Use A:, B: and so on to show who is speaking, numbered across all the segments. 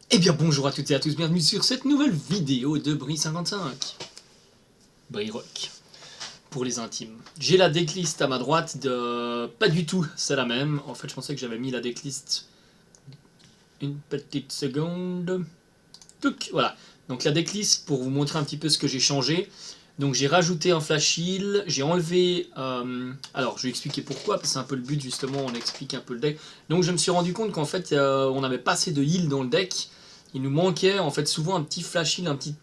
A: Eh bien bonjour à toutes et à tous, bienvenue sur cette nouvelle vidéo de Bri55. Bri Rock, pour les intimes. J'ai la decklist à ma droite de... Pas du tout, c'est la même. En fait je pensais que j'avais mis la decklist... Une petite seconde... Touc, voilà. Donc la decklist pour vous montrer un petit peu ce que j'ai changé. Donc j'ai rajouté un flash heal, j'ai enlevé... alors je vais expliquer pourquoi, parce que c'est un peu le but justement, on explique un peu le deck. Donc je me suis rendu compte qu'en fait on n'avait pas assez de heal dans le deck. Il nous manquait en fait souvent un petit flash heal, un petit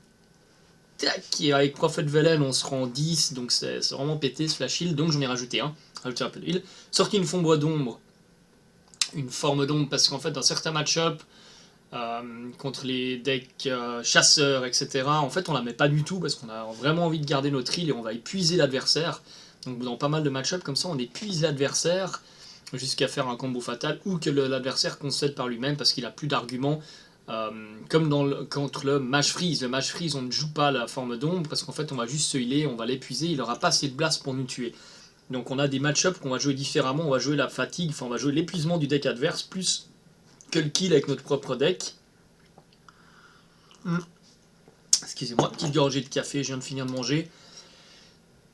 A: tac, et avec Prophet Velen on se rend 10, donc c'est vraiment pété ce flash heal, donc j'en ai rajouté un, rajouté un peu de heal. Sorti une forme d'ombre, parce qu'en fait dans certains match-up, contre les decks chasseurs, etc., en fait on la met pas du tout, parce qu'on a vraiment envie de garder notre heal et on va épuiser l'adversaire. Donc dans pas mal de match-up comme ça on épuise l'adversaire, jusqu'à faire un combo fatal, ou que l'adversaire concède par lui-même parce qu'il a plus d'arguments. Comme contre le Mage Freeze. Le Mage Freeze, on ne joue pas la forme d'ombre parce qu'en fait, on va juste se healer, on va l'épuiser, il n'aura pas assez de blast pour nous tuer. Donc, on a des match-ups qu'on va jouer différemment. On va jouer la fatigue, enfin, on va jouer l'épuisement du deck adverse plus que le kill avec notre propre deck. Excusez-moi, petite gorgée de café, je viens de finir de manger.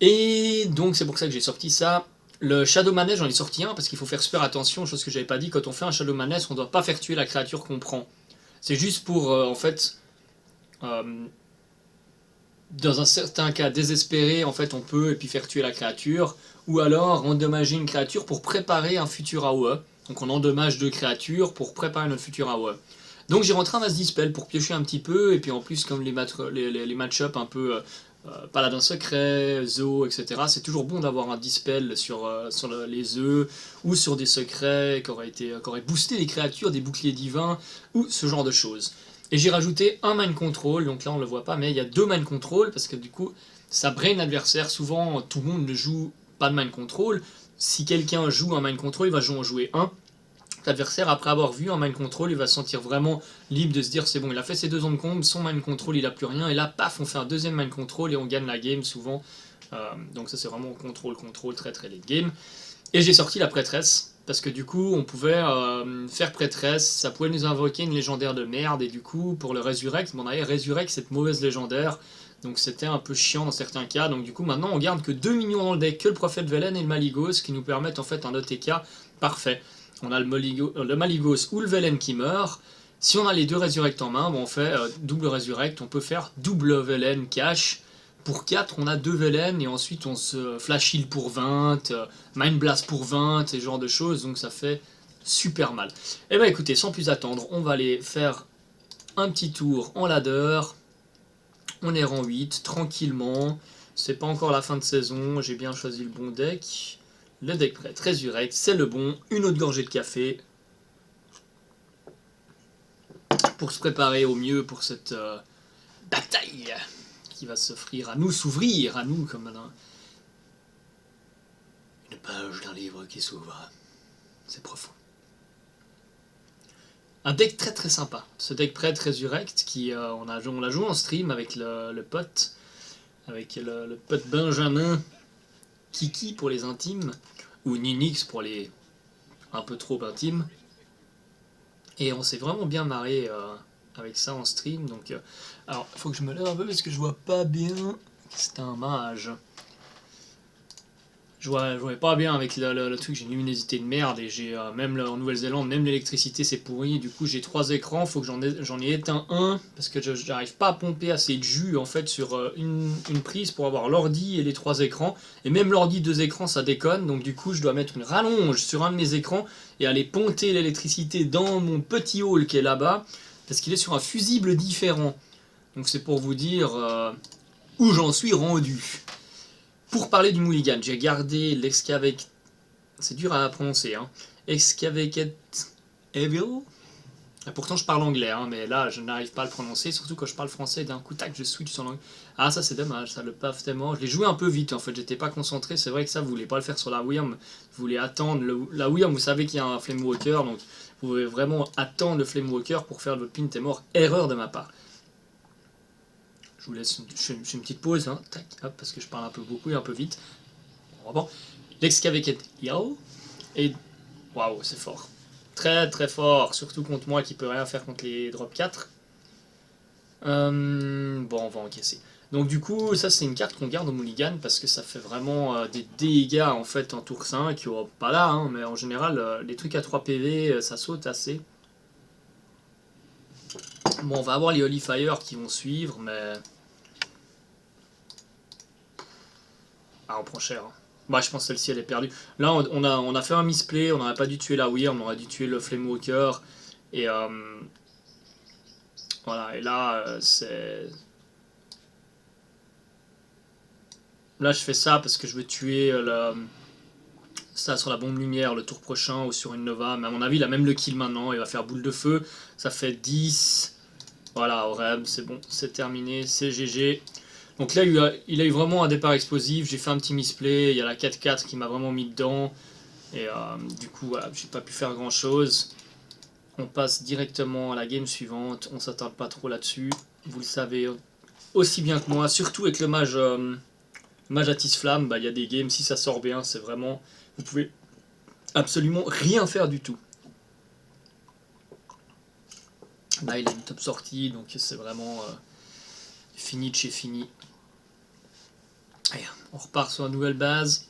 A: Et donc, c'est pour ça que j'ai sorti ça. Le Shadow Maness, j'en ai sorti un parce qu'il faut faire super attention, chose que j'avais pas dit. Quand on fait un Shadow Maness, on ne doit pas faire tuer la créature qu'on prend. C'est juste pour, en fait, dans un certain cas désespéré, en fait, on peut et puis faire tuer la créature, ou alors endommager une créature pour préparer un futur AOE. Donc on endommage deux créatures pour préparer notre futur AOE. Donc j'ai rentré un Mass Dispel pour piocher un petit peu, et puis en plus, comme les match-up un peu Paladin secret, Zo, etc., c'est toujours bon d'avoir un Dispel sur les œufs, ou sur des secrets qui auraient boosté les créatures, des boucliers divins, ou ce genre de choses. Et j'ai rajouté un mind control, donc là on le voit pas, mais il y a deux mind control, parce que du coup, ça brain l'adversaire. Souvent, tout le monde ne joue pas de mind control. Si quelqu'un joue un mind control, il va en jouer un. L'adversaire, après avoir vu un mind control, il va se sentir vraiment libre de se dire c'est bon, il a fait ses 2 ans de combo, son mind control, il a plus rien, et là, paf, on fait un deuxième mind control et on gagne la game souvent. Donc ça c'est vraiment contrôle, très très late game. Et j'ai sorti la prêtresse, parce que du coup, on pouvait faire prêtresse, ça pouvait nous invoquer une légendaire de merde, et du coup, pour le Resurrect, on avait Resurrect cette mauvaise légendaire, donc c'était un peu chiant dans certains cas. Donc du coup, maintenant, on garde que 2 minions dans le deck, que le Prophète Velen et le Maligos, qui nous permettent en fait un OTK parfait. On a le Maligos ou le Velen qui meurt. Si on a les deux Resurrect en main, bon, on fait double Resurrect, on peut faire double Velen cash. Pour 4, on a 2 Velen et ensuite on se flash heal pour 20, Mind Blast pour 20 et ce genre de choses, donc ça fait super mal. Et bah écoutez, sans plus attendre, on va aller faire un petit tour en ladder. On est rang 8, tranquillement. C'est pas encore la fin de saison, j'ai bien choisi le bon deck. Le deck prêt, Resurrect, c'est le bon. Une autre gorgée de café pour se préparer au mieux pour cette bataille qui va s'offrir à nous, s'ouvrir à nous comme une page d'un livre qui s'ouvre. C'est profond. Un deck très très sympa. Ce deck prêt Resurrect, qui on l'a joué en stream avec le pote, avec le pote Benjamin, Kiki pour les intimes, ou Ninix pour les un peu trop intimes. Et on s'est vraiment bien marré avec ça en stream. Donc, alors, il faut que je me lève un peu parce que je vois pas bien. C'est un mage. Je voyais pas bien avec le truc, j'ai une luminosité de merde et j'ai même en Nouvelle-Zélande, même l'électricité c'est pourri. Du coup, j'ai 3 écrans, faut que j'en ai éteint un parce que j'arrive pas à pomper assez de jus en fait sur une prise pour avoir l'ordi et les 3 écrans. Et même l'ordi 2 écrans ça déconne, donc du coup, je dois mettre une rallonge sur un de mes écrans et aller ponter l'électricité dans mon petit hall qui est là-bas parce qu'il est sur un fusible différent. Donc c'est pour vous dire où j'en suis rendu. Pour parler du Mulligan, j'ai gardé l'excavate. C'est dur à prononcer, hein. Excavate Evil. Et pourtant, je parle anglais, hein, mais là, je n'arrive pas à le prononcer. Surtout quand je parle français, d'un coup, tac, je switch sur l'anglais. Ah, ça, c'est dommage, ça, le paf tellement. Je l'ai joué un peu vite, en fait, j'étais pas concentré. C'est vrai que ça, vous voulez pas le faire sur la Wyrm. Vous voulez attendre. La Wyrm, vous savez qu'il y a un Flamewalker, donc vous pouvez vraiment attendre le Flamewalker pour faire votre pin est mort. Erreur de ma part. Je vous laisse, je fais une petite pause, hein, tac, hop, parce que je parle un peu beaucoup et un peu vite. Bon, l'excavate Yao, et waouh, c'est fort. très très fort, surtout contre moi qui peut rien faire contre les drop 4. Bon, on va encaisser. Donc du coup, ça c'est une carte qu'on garde au mulligan parce que ça fait vraiment des dégâts en fait en tour 5. Pas là, hein, mais en général, les trucs à 3 PV, ça saute assez. Bon, on va avoir les Holy Fire qui vont suivre, mais... Ah, on prend cher. Hein. Bah, je pense que celle-ci elle est perdue. Là, on a fait un misplay, on n'aurait pas dû tuer la Wyrm, on aurait dû tuer le Flamewalker. Et voilà, et là, c'est... Là, je fais ça parce que je veux tuer ça sur la bombe lumière le tour prochain ou sur une Nova. Mais à mon avis, il a même le kill maintenant. Il va faire boule de feu. Ça fait 10. Voilà, Oreb, c'est bon, c'est terminé, c'est GG. Donc là, il a eu vraiment un départ explosif. J'ai fait un petit misplay. Il y a la 4-4 qui m'a vraiment mis dedans. Et du coup, voilà, j'ai pas pu faire grand chose. On passe directement à la game suivante. On s'attarde pas trop là-dessus. Vous le savez aussi bien que moi. Surtout avec le mage. Mage à Flamme, bah, y a des games, si ça sort bien, c'est vraiment... Vous pouvez absolument rien faire du tout. Là, il a une top sortie, donc c'est vraiment fini de chez fini. Allez, on repart sur une nouvelle base.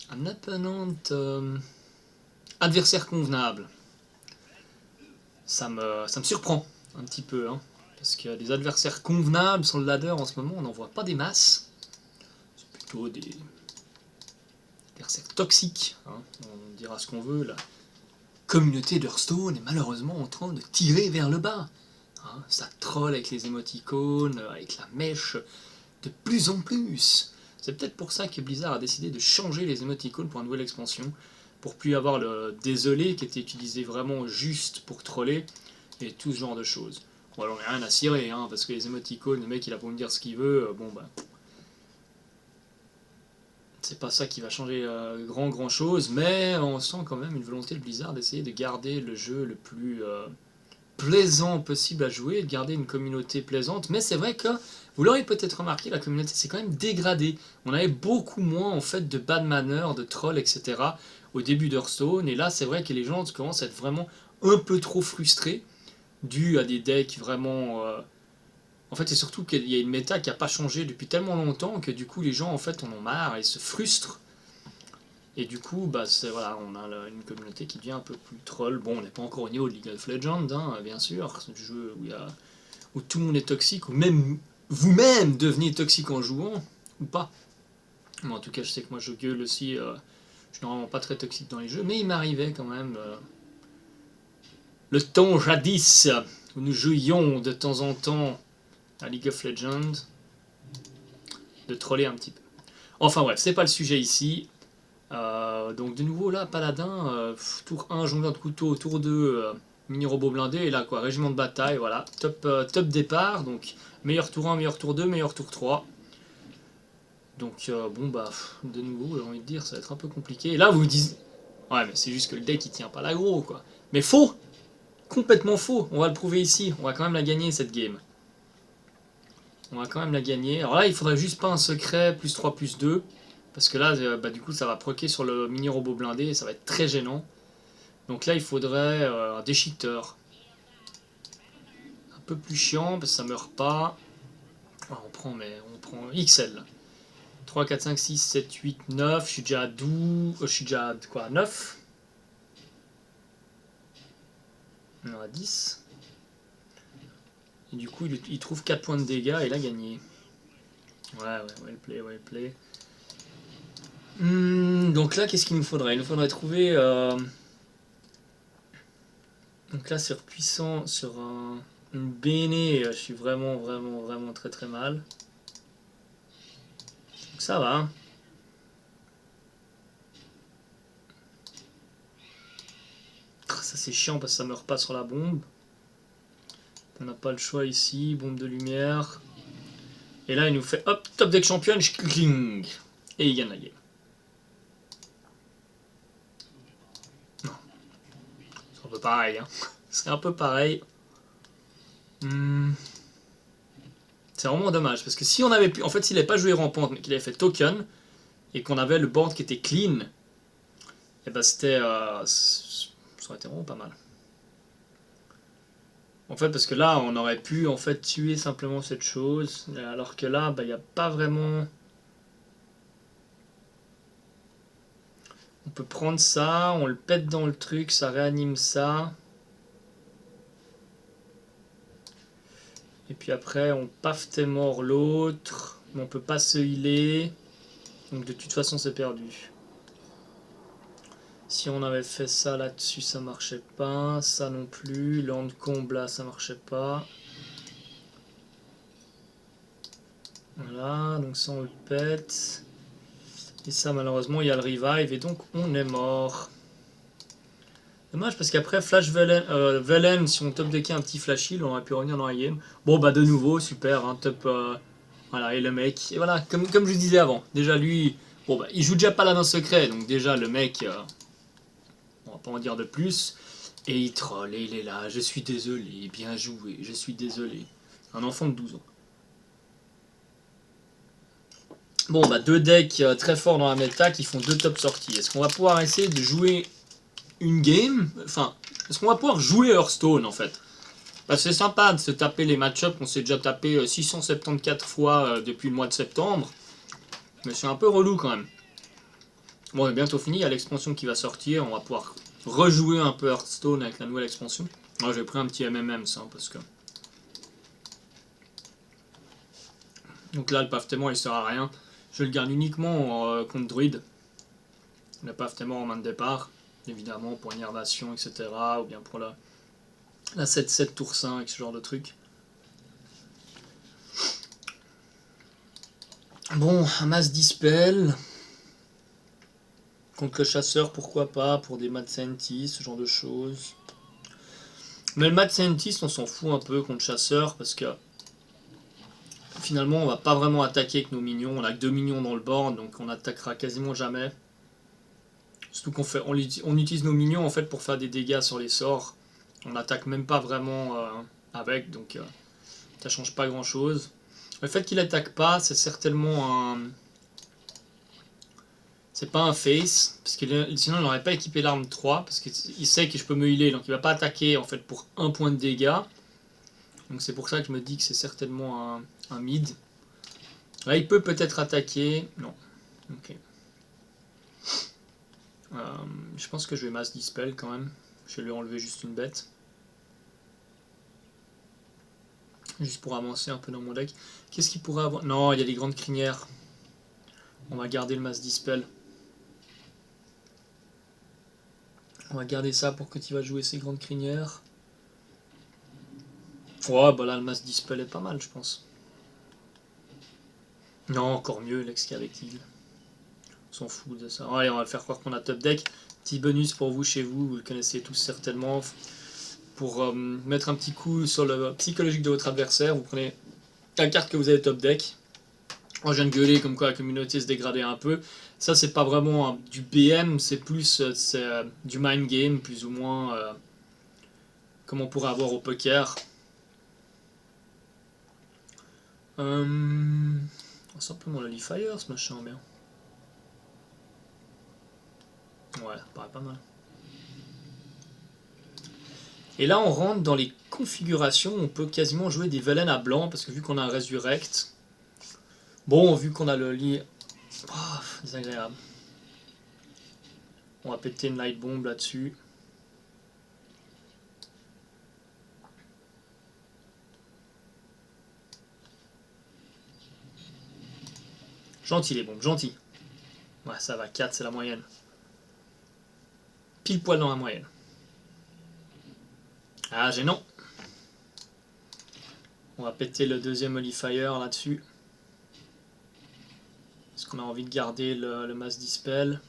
A: Un opponent adversaire convenable. Ça me surprend un petit peu, hein. Parce que des adversaires convenables sur le ladder en ce moment, on n'en voit pas des masses. C'est plutôt des adversaires toxiques. Hein. On dira ce qu'on veut. La communauté d'Hearthstone est malheureusement en train de tirer vers le bas. Hein. Ça troll avec les émoticônes, avec la mèche, de plus en plus. C'est peut-être pour ça que Blizzard a décidé de changer les émoticônes pour une nouvelle expansion. Pour plus avoir le désolé qui était utilisé vraiment juste pour troller et tout ce genre de choses. Bon, alors, rien à cirer, hein, parce que les émoticônes, le mec il a pour me dire ce qu'il veut, bon bah. C'est pas ça qui va changer grand chose, mais on sent quand même une volonté de Blizzard d'essayer de garder le jeu le plus plaisant possible à jouer, de garder une communauté plaisante, mais c'est vrai que, vous l'aurez peut-être remarqué, la communauté s'est quand même dégradée. On avait beaucoup moins en fait de bad manner, de trolls, etc. au début d'Hearthstone, et là c'est vrai que les gens commencent à être vraiment un peu trop frustrés, dû à des decks vraiment... En fait, c'est surtout qu'il y a une méta qui n'a pas changé depuis tellement longtemps que du coup les gens en fait en ont marre et se frustrent. Et du coup, bah, voilà, on a une communauté qui devient un peu plus troll. Bon, on n'est pas encore au niveau de League of Legends, hein, bien sûr. C'est un jeu où tout le monde est toxique, ou même vous-même devenez toxique en jouant, ou pas. Mais en tout cas, je sais que moi je gueule aussi. Je suis normalement pas très toxique dans les jeux, mais il m'arrivait quand même... le temps jadis, où nous jouions de temps en temps à League of Legends, de troller un petit peu. Enfin bref, c'est pas le sujet ici. Donc de nouveau là, Paladin, tour 1, jongleur de couteau, tour 2, mini-robot blindé, et là quoi, régiment de bataille, voilà, top départ, donc meilleur tour 1, meilleur tour 2, meilleur tour 3. Donc bon bah, de nouveau, j'ai envie de dire, ça va être un peu compliqué. Et là vous vous dites, ouais mais c'est juste que le deck il tient pas l'aggro quoi. Mais faux! Complètement faux, on va le prouver ici, on va quand même la gagner cette game. On va quand même la gagner. Alors là, il faudrait juste pas un secret, plus 3, plus 2. Parce que là, bah, du coup, ça va proquer sur le mini-robot blindé et ça va être très gênant. Donc là, il faudrait un déchiqueteur. Un peu plus chiant parce que ça meurt pas. Alors, on prend XL. 3, 4, 5, 6, 7, 8, 9. Je suis déjà à 12. Je suis déjà à quoi, 9. On a 10. Et du coup, il trouve 4 points de dégâts et il a gagné. Ouais, well play. Donc là, qu'est-ce qu'il nous faudrait? Il nous faudrait trouver... Donc là, sur puissant, sur une Béné, je suis vraiment très mal. Donc ça va. Hein. Ça c'est chiant parce que ça meurt pas sur la bombe. On n'a pas le choix ici, bombe de lumière. Et là, il nous fait, hop, top deck champion, cling. Et il gagne la game. Non. C'est un peu pareil, hein. C'est un peu pareil. C'est vraiment dommage, parce que si on avait pu... En fait, s'il n'avait pas joué rampante, mais qu'il avait fait token, et qu'on avait le board qui était clean, et ben c'était... Ça aurait été vraiment pas mal. En fait, parce que là, on aurait pu en fait tuer simplement cette chose, alors que là, il n'y a pas vraiment... On peut prendre ça, on le pète dans le truc, ça réanime ça. Et puis après, on paf, t'es mort l'autre. Mais on peut pas se healer. Donc de toute façon, c'est perdu. Si on avait fait ça là-dessus, ça marchait pas. Ça non plus. Land comble là, ça marchait pas. Voilà, donc ça on le pète. Et ça, malheureusement, il y a le revive. Et donc, on est mort. Dommage parce qu'après Flash Velen, si on top deckait un petit flash heal, on aurait pu revenir dans la game. Bon bah de nouveau, super, hein, top. Voilà, et le mec. Et voilà, comme je disais avant, déjà lui, bon bah il joue déjà pas la main secret, donc déjà le mec, on va pas en dire de plus. Et il troll, et il est là, je suis désolé, bien joué, je suis désolé. Un enfant de 12 ans. Bon bah deux decks très forts dans la méta qui font deux top sorties. Est-ce qu'on va pouvoir essayer de jouer une game, enfin, est-ce qu'on va pouvoir jouer Hearthstone en fait? Bah, c'est sympa de se taper les match-ups qu'on s'est déjà tapé 674 fois depuis le mois de septembre, mais c'est un peu relou quand même. Bon, on est bientôt fini, il y a l'expansion qui va sortir, on va pouvoir rejouer un peu Hearthstone avec la nouvelle expansion. Moi j'ai pris un petit MMM ça, parce que... Donc là le paf témoin il sert à rien, je le garde uniquement contre druide. Le paf témoin en main de départ, évidemment pour énervation, etc. Ou bien pour la 7-7 tour 5, ce genre de truc. Bon, un Mass Dispel. Contre le chasseur, pourquoi pas, pour des Mad Scientists, ce genre de choses. Mais le Mad Scientist, on s'en fout un peu contre le chasseur, parce que finalement, on va pas vraiment attaquer avec nos minions. On a que 2 minions dans le board, donc on attaquera quasiment jamais. Surtout on utilise nos minions en fait pour faire des dégâts sur les sorts. On n'attaque même pas vraiment avec, donc ça change pas grand chose. Le fait qu'il attaque pas, c'est certainement un... C'est pas un face, parce que sinon il n'aurait pas équipé l'arme 3, parce qu'il sait que je peux me healer, donc il va pas attaquer en fait pour 1 point de dégâts. Donc c'est pour ça que je me dis que c'est certainement un mid. Là il peut peut-être attaquer, non. Ok. Je pense que je vais Mass Dispel quand même, je vais lui enlever juste une bête. Juste pour avancer un peu dans mon deck. Qu'est-ce qu'il pourrait avoir? Non, il y a les grandes crinières. On va garder le Mass Dispel. On va garder ça pour que tu vas jouer ces grandes crinières. Ouais, bah là le Mass Dispel est pas mal, je pense. Non, encore mieux l'excavative. On s'en fout de ça. Allez, on va le faire croire qu'on a top deck. Petit bonus pour vous chez vous, vous le connaissez tous certainement. Pour mettre un petit coup sur le psychologique de votre adversaire, vous prenez la carte que vous avez top deck. Oh, je viens de gueuler comme quoi la communauté se dégradait un peu. Ça, c'est pas vraiment du BM, c'est plus du mind game, plus ou moins, comme on pourrait avoir au poker. Simplement le Fire, ce machin, bien. Ouais, ça paraît pas mal. Et là, on rentre dans les configurations, on peut quasiment jouer des Velen à blanc, parce que vu qu'on a un Resurrect, bon, vu qu'on a le lit... Oh, désagréable. On va péter une Light Bomb là-dessus. Gentil les bombes, gentil. Ouais, ça va, 4 c'est la moyenne. Pile poil dans la moyenne. Ah, gênant. On va péter le deuxième Holifier là-dessus. Est-ce qu'on a envie de garder le Mass Dispel?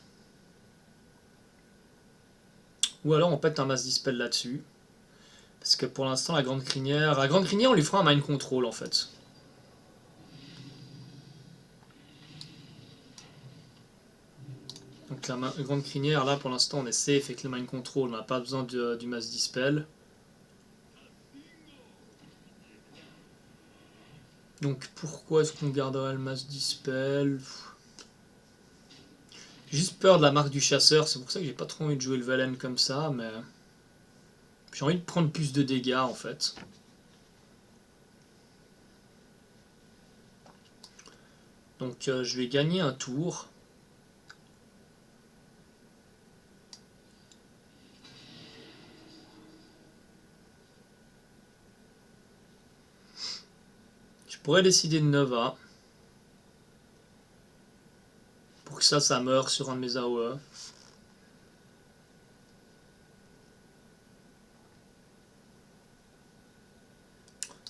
A: Ou alors on pète un Mass Dispel là-dessus. Parce que pour l'instant, la Grande Crinière... La Grande Crinière, on lui fera un Mind Control en fait. Donc la Grande Crinière, là pour l'instant, on est safe avec le Mind Control. On n'a pas besoin du Mass Dispel. Donc pourquoi est-ce qu'on garderait le Mass Dispel? J'ai juste peur de la marque du chasseur, c'est pour ça que j'ai pas trop envie de jouer le Velen comme ça, mais... J'ai envie de prendre plus de dégâts en fait. Donc je vais gagner un tour. Je pourrais décider de Nova. Pour que ça meure sur un de mes AOE.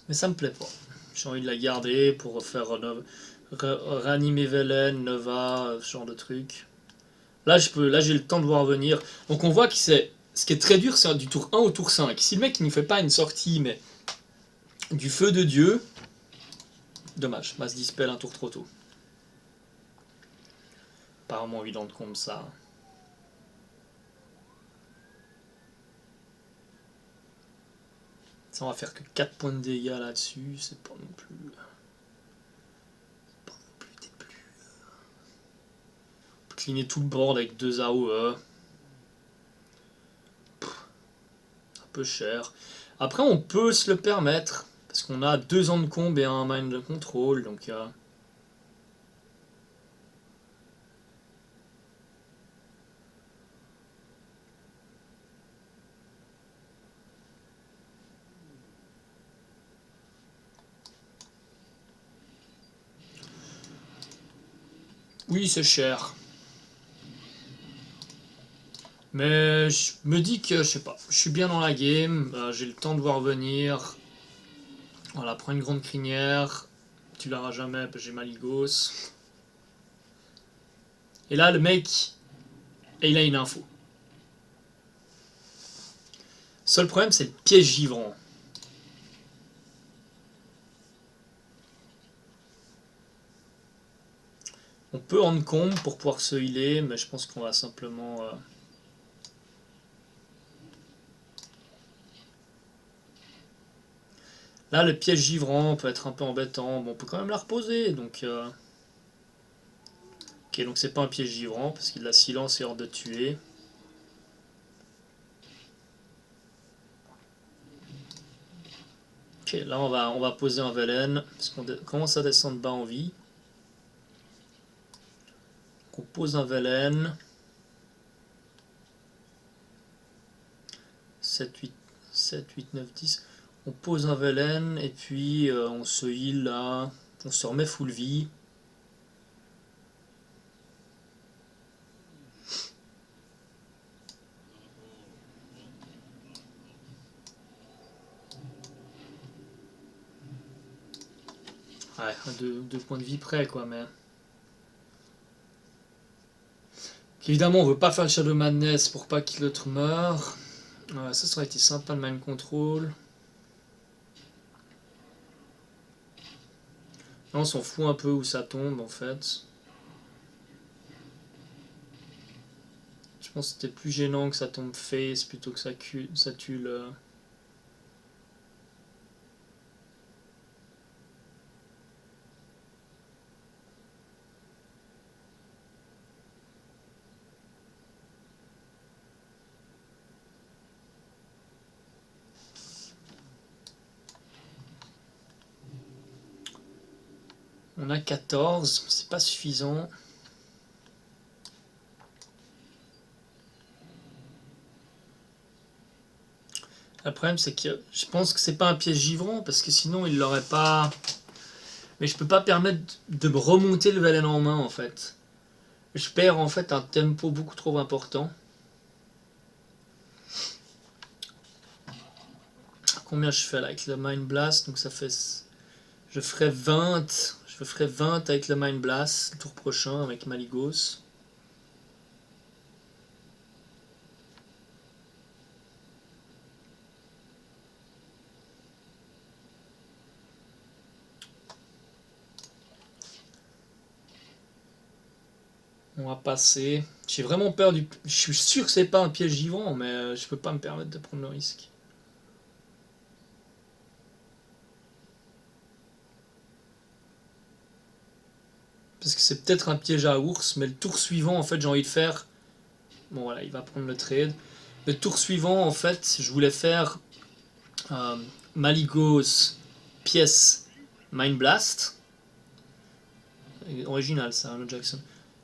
A: Mais ça me plaît pas. J'ai envie de la garder pour faire réanimer Velen, Nova, ce genre de truc. Là, j'ai le temps de voir venir. Donc on voit que ce qui est très dur, c'est du tour 1 au tour 5. Si le mec il nous fait pas une sortie, mais du feu de Dieu, dommage, Mass Dispel un tour trop tôt. Apparemment évident comme ça. Ça, on va faire que 4 points de dégâts là-dessus, c'est pas non plus... Cleaner tout le board avec 2 AOE. Un peu cher. Après, on peut se le permettre. Parce qu'on a 2 ans de comb et un mind control. Donc, oui, c'est cher. Mais je me dis que, je sais pas, je suis bien dans la game, j'ai le temps de voir venir. Voilà, prends une grande crinière, tu l'auras jamais, j'ai Maligos. Et là, le mec, il a une info. Seul problème, c'est le piège givrant. On peut en combe pour pouvoir se healer, mais je pense qu'on va simplement... Là, le piège givrant peut être un peu embêtant. Bon, on peut quand même la reposer, donc... Ok, donc c'est pas un piège givrant, parce qu'il a silence et hors de tuer. Ok, là on va poser un Velen, parce qu'on commence à descendre bas en vie. Donc on pose un Velen. 7, 8, 9, 10. On pose un Velen, et puis on se heal là. On se remet full vie. Ouais, 2 points de vie près quoi, mais... Évidemment, on veut pas faire le Shadow Madness pour pas qu'il l'autre meure. Ouais, ça aurait été sympa le mind control. Là, on s'en fout un peu où ça tombe en fait. Je pense que c'était plus gênant que ça tombe face plutôt que ça tue le... On a 14, c'est pas suffisant. Le problème c'est que je pense que c'est pas un piège givrant parce que sinon il l'aurait pas... Mais je peux pas permettre de me remonter le Valen en main en fait. Je perds en fait un tempo beaucoup trop important. Combien je fais là avec le Mind Blast? Donc ça fait... Je ferai 20. Je ferai 20 avec le Mind Blast le tour prochain avec Maligos. On va passer. J'ai vraiment peur du... Je suis sûr que c'est pas un piège givrant, mais je peux pas me permettre de prendre le risque. Parce que c'est peut-être un piège à ours, mais le tour suivant, en fait, j'ai envie de faire... Bon, voilà, il va prendre le trade. Le tour suivant, en fait, je voulais faire Malygos, pièce, Mind Blast. Original ça, le Jackson.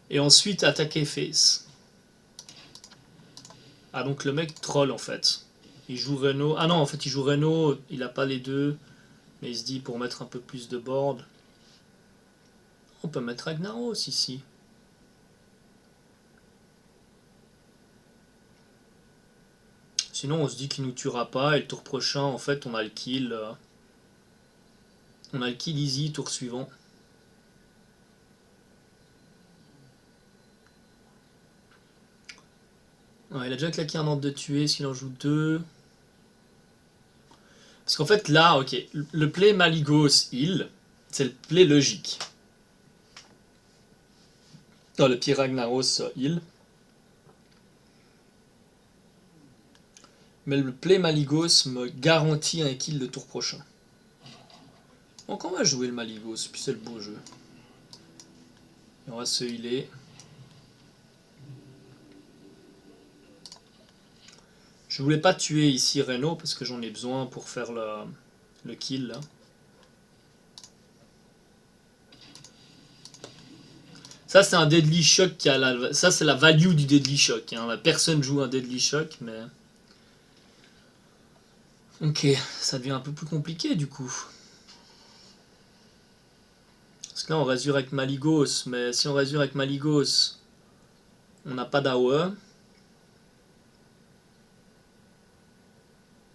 A: Et ensuite attaquer face. Ah donc le mec troll en fait. Il joue Reno. Ah non en fait il joue Reno, il a pas les deux. Mais il se dit pour mettre un peu plus de board. On peut mettre Ragnaros ici. Sinon on se dit qu'il nous tuera pas et le tour prochain en fait on a le kill. On a le kill easy tour suivant. Ouais, il a déjà claqué un ordre de tuer, est-ce qu'il en joue deux? Parce qu'en fait là, ok, le play Malygos heal, c'est le play logique. Non, le play Ragnaros heal. Mais le play Malygos me garantit un kill le tour prochain. Donc on va jouer le Malygos, puis c'est le beau jeu. Et on va se healer. Je voulais pas tuer ici Reno parce que j'en ai besoin pour faire le kill là. Ça c'est un Deadly Shock qui a la... Ça c'est la value du Deadly Shock. Hein. Personne joue un Deadly Shock mais... Ok, ça devient un peu plus compliqué du coup. Parce que là on résurrecte Malygos, mais si on résurrecte Malygos, on n'a pas d'AOE.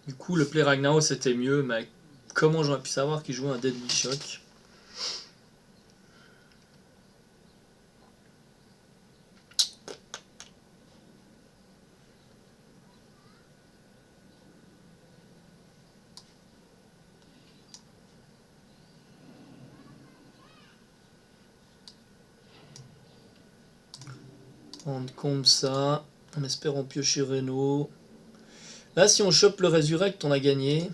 A: Du coup le play Ragnaros c'était mieux, mais comment j'aurais pu savoir qu'il jouait un Deadly Shock? On combe ça, en espérant piocher Reno. Là, si on chope le Resurrect, on a gagné.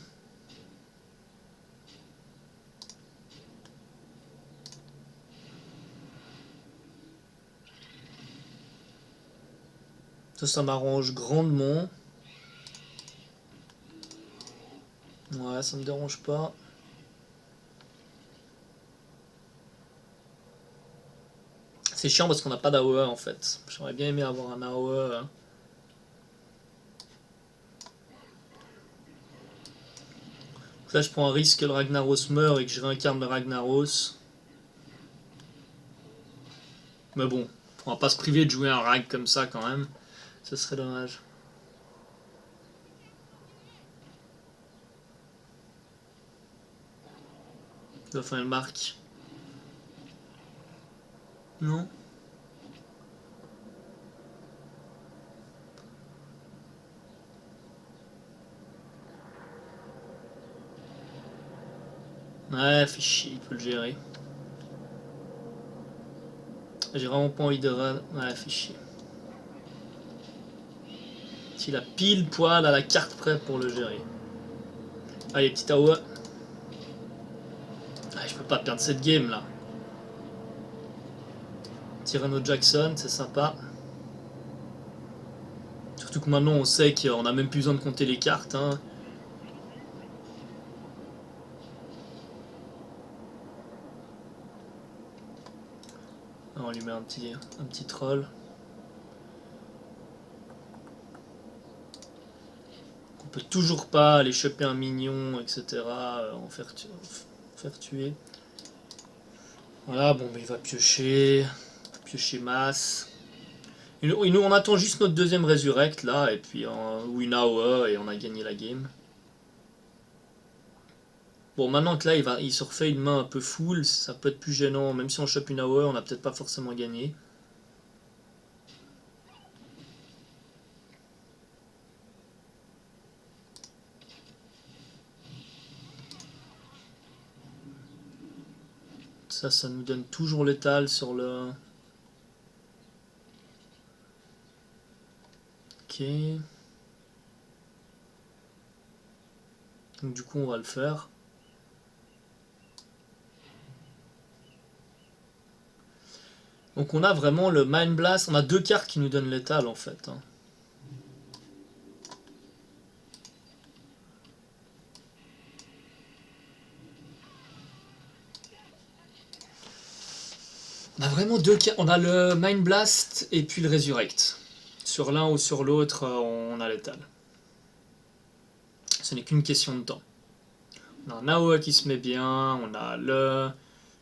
A: Ça m'arrange grandement. Ouais, ça me dérange pas. C'est chiant parce qu'on n'a pas d'AOE en fait. J'aurais bien aimé avoir un AOE. Là, je prends un risque que le Ragnaros meure et que je réincarne le Ragnaros. Mais bon, on va pas se priver de jouer un Rag comme ça quand même. Ce serait dommage. Dauphin le marque. Non. Ouais, fait chier, il peut le gérer. J'ai vraiment pas envie de run. Ouais, fait chier. S'il a pile poil à la carte près pour le gérer. Allez, petit AOE. Ah, je peux pas perdre cette game là. Tyranno Jackson, c'est sympa. Surtout que maintenant on sait qu'on a même plus besoin de compter les cartes. Hein. On lui met un petit troll. On peut toujours pas aller choper un mignon, etc. En faire tuer. Voilà, bon, il va piocher masse. Et nous, on attend juste notre deuxième Resurrect là, et puis ou une AOE, et on a gagné la game. Bon, maintenant que là, il se refait une main un peu full, ça peut être plus gênant. Même si on chope une AOE, on n'a peut-être pas forcément gagné. Ça nous donne toujours l'étal sur le... Ok. Donc du coup, on va le faire. Donc on a vraiment le Mind Blast. On a deux cartes qui nous donnent l'étal en fait. Hein. On a vraiment deux cas. On a le Mind Blast et puis le Resurrect. Sur l'un ou sur l'autre, on a l'étal. Ce n'est qu'une question de temps. On a un AOE qui se met bien, on a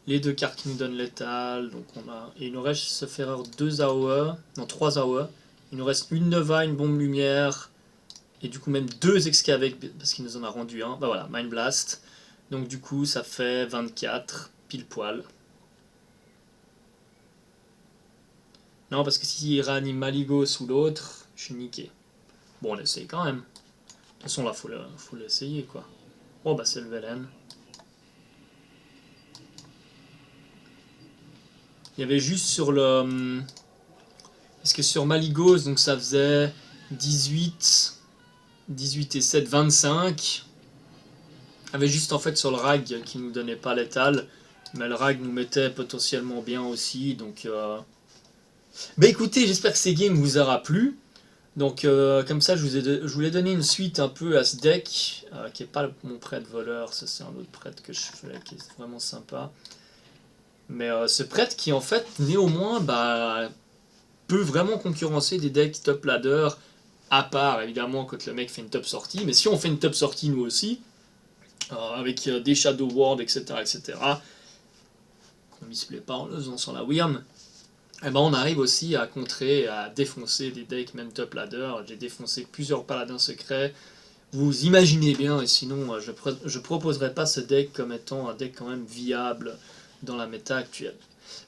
A: les deux cartes qui nous donnent l'étal, donc et il nous reste, se faire 2 AOE, non 3 AOE. Il nous reste une Nova, une bombe lumière, et du coup même 2 Excavate, parce qu'il nous en a rendu un. Bah voilà, Mind Blast. Donc du coup ça fait 24, pile poil. Non, parce que s'il réanime Maligos ou l'autre, je suis niqué. Bon, on essaye quand même. De toute façon là, faut l'essayer quoi. Oh bah c'est le Velen. Il y avait juste sur le... Parce que sur Maligos, donc ça faisait 18 et 7, 25. Il y avait juste en fait sur le Rag qui nous donnait pas l'étal. Mais le Rag nous mettait potentiellement bien aussi. Donc... Bah écoutez, j'espère que ces games vous aura plu. Donc comme ça, je voulais donner une suite un peu à ce deck, qui n'est pas mon prêtre voleur, ça c'est un autre prêtre que je fais, qui est vraiment sympa. Mais ce prêtre qui en fait, néanmoins, bah, peut vraiment concurrencer des decks top ladder, à part évidemment quand le mec fait une top sortie. Mais si on fait une top sortie nous aussi, avec des Shadow Ward, etc., qu'on misplaît pas en le faisant sans la Wyrm, et ben on arrive aussi à contrer, à défoncer des decks même top ladder. J'ai défoncé plusieurs paladins secrets. Vous imaginez bien, et sinon je proposerai pas ce deck comme étant un deck quand même viable dans la méta actuelle.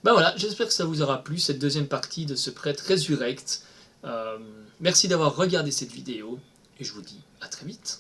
A: Ben voilà, j'espère que ça vous aura plu, cette deuxième partie de ce prêtre Resurrect. Merci d'avoir regardé cette vidéo, et je vous dis à très vite.